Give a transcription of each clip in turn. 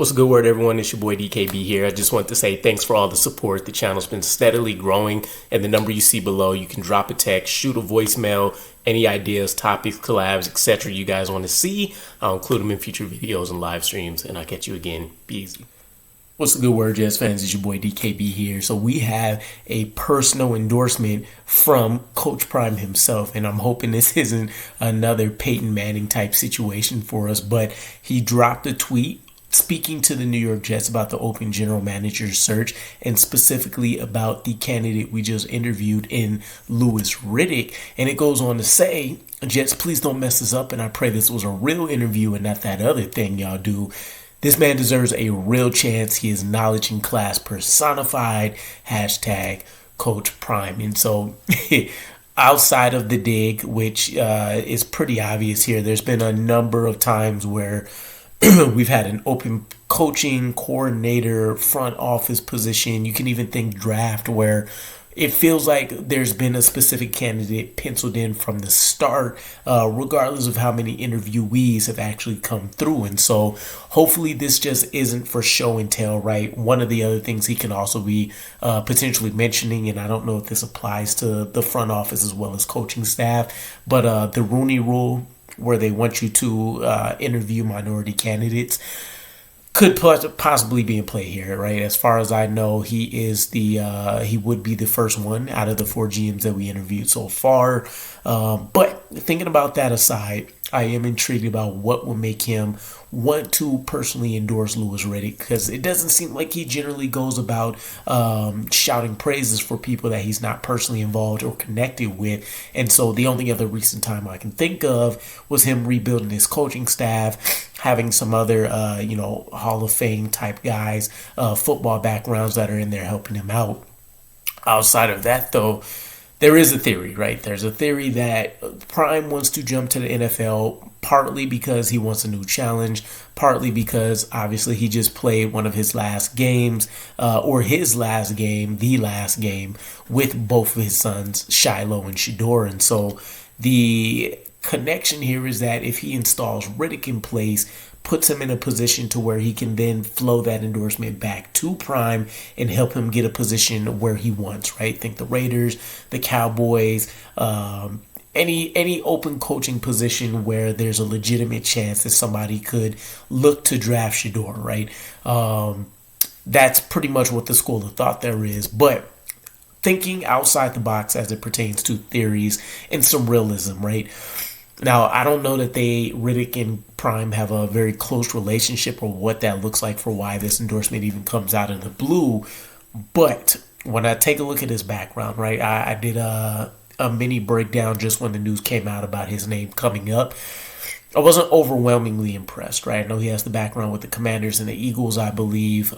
What's a good word, everyone? It's your boy DKB here. I just want to say thanks for all the support. The channel's been steadily growing, and the number you see below, you can drop a text, shoot a voicemail, any ideas, topics, collabs, etc. you guys want to see. I'll include them in future videos and live streams, and I'll catch you again. Be easy. What's a good word, Jets fans? It's your boy DKB here. So we have a personal endorsement from Coach Prime himself, and I'm hoping this isn't another Peyton Manning type situation for us, but he dropped a tweet speaking to the New York Jets about the open general manager search, and specifically about the candidate we just interviewed in Louis Reddick. And it goes on to say, Jets, please don't mess this up, and I pray this was a real interview and not that other thing y'all do. This man deserves a real chance. He is knowledge and class personified. Hashtag Coach Prime. And so outside of the dig, which is pretty obvious here, there's been a number of times where we've had an open coaching coordinator, front office position. You can even think draft, where it feels like there's been a specific candidate penciled in from the start, regardless of how many interviewees have actually come through. And so hopefully this just isn't for show and tell, right? One of the other things he can also be potentially mentioning, and I don't know if this applies to the front office as well as coaching staff, but the Rooney Rule, where they want you to interview minority candidates, could possibly be in play here, right? As far as I know, he would be the first one out of the 4 GMs that we interviewed so far. But thinking about that aside, I am intrigued about what will make him want to personally endorse Louis Reddick, because it doesn't seem like he generally goes about shouting praises for people that he's not personally involved or connected with. And so the only other recent time I can think of was him rebuilding his coaching staff, having some other, Hall of Fame type guys, football backgrounds that are in there helping him out. Outside of that, though, there is a theory, right? There's a theory that Prime wants to jump to the NFL, partly because he wants a new challenge, partly because obviously he just played one of his last games, or his last game, the last game, with both of his sons, Shiloh and Shador. And so the connection here is that if he installs Riddick in place, puts him in a position to where he can then flow that endorsement back to Prime and help him get a position where he wants, right? Think the Raiders, the Cowboys, any open coaching position where there's a legitimate chance that somebody could look to draft Shador, right? That's pretty much what the school of thought there is. But thinking outside the box as it pertains to theories and some realism, right? Now, I don't know that Riddick and Prime have a very close relationship, or what that looks like for why this endorsement even comes out of the blue. But when I take a look at his background, right, I did a mini breakdown just when the news came out about his name coming up. I wasn't overwhelmingly impressed, right? I know he has the background with the Commanders and the Eagles, I believe,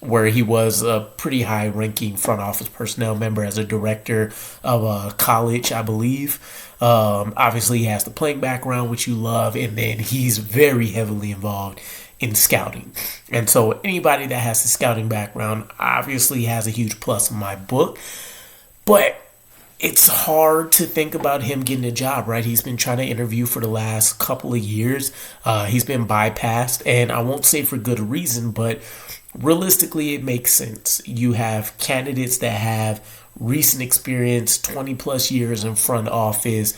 where he was a pretty high-ranking front office personnel member as a director of a college, I believe. Obviously, he has the playing background, which you love, and then he's very heavily involved in scouting. And so anybody that has the scouting background obviously has a huge plus in my book. But it's hard to think about him getting a job, right? He's been trying to interview for the last couple of years. He's been bypassed, and I won't say for good reason, but realistically, it makes sense. You have candidates that have recent experience, 20 plus years in front office,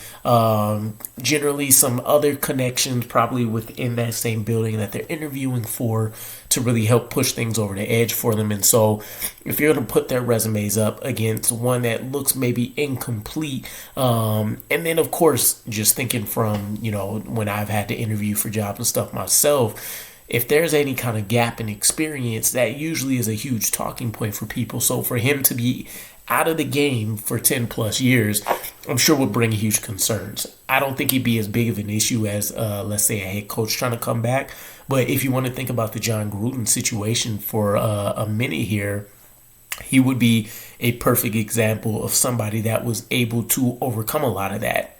generally some other connections probably within that same building that they're interviewing for, to really help push things over the edge for them. And so if you're going to put their resumes up against one that looks maybe incomplete, and then of course, just thinking from, when I've had to interview for jobs and stuff myself, if there's any kind of gap in experience, that usually is a huge talking point for people. So for him to be out of the game for 10 plus years, I'm sure would bring huge concerns. I don't think he'd be as big of an issue as, let's say, a head coach trying to come back. But if you want to think about the John Gruden situation for a minute here, he would be a perfect example of somebody that was able to overcome a lot of that.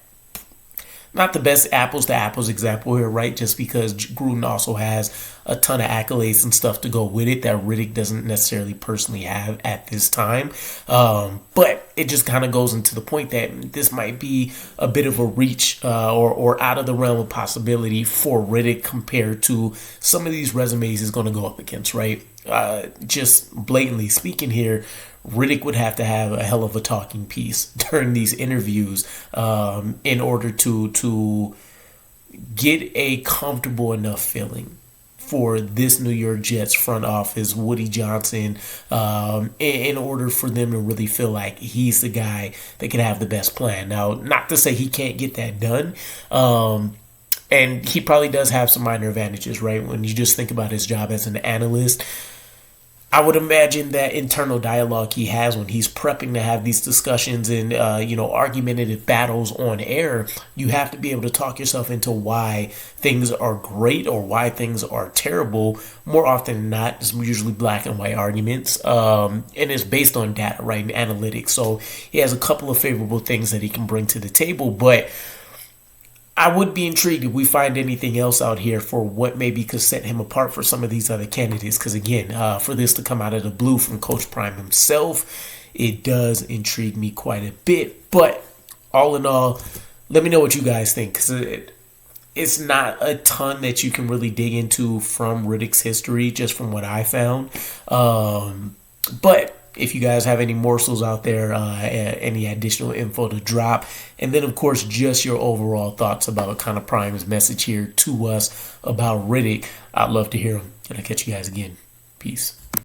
Not the best apples to apples example here, right? Just because Gruden also has a ton of accolades and stuff to go with it that Riddick doesn't necessarily personally have at this time. But it just kind of goes into the point that this might be a bit of a reach or out of the realm of possibility for Riddick compared to some of these resumes he's going to go up against, right? Just blatantly speaking here, Riddick would have to have a hell of a talking piece during these interviews in order to get a comfortable enough feeling for this New York Jets front office, Woody Johnson, in order for them to really feel like he's the guy that can have the best plan. Now, not to say he can't get that done, and he probably does have some minor advantages, right? When you just think about his job as an analyst, I would imagine that internal dialogue he has when he's prepping to have these discussions and, argumentative battles on air, you have to be able to talk yourself into why things are great or why things are terrible. More often than not, it's usually black and white arguments, and it's based on data, right, and analytics. So he has a couple of favorable things that he can bring to the table, but I would be intrigued if we find anything else out here for what maybe could set him apart for some of these other candidates. Because again, for this to come out of the blue from Coach Prime himself, it does intrigue me quite a bit. But all in all, let me know what you guys think, because it's not a ton that you can really dig into from Riddick's history, just from what I found. But if you guys have any morsels out there, any additional info to drop, and then of course just your overall thoughts about kind of Prime's message here to us about Riddick, I'd love to hear them. And I'll catch you guys again. Peace.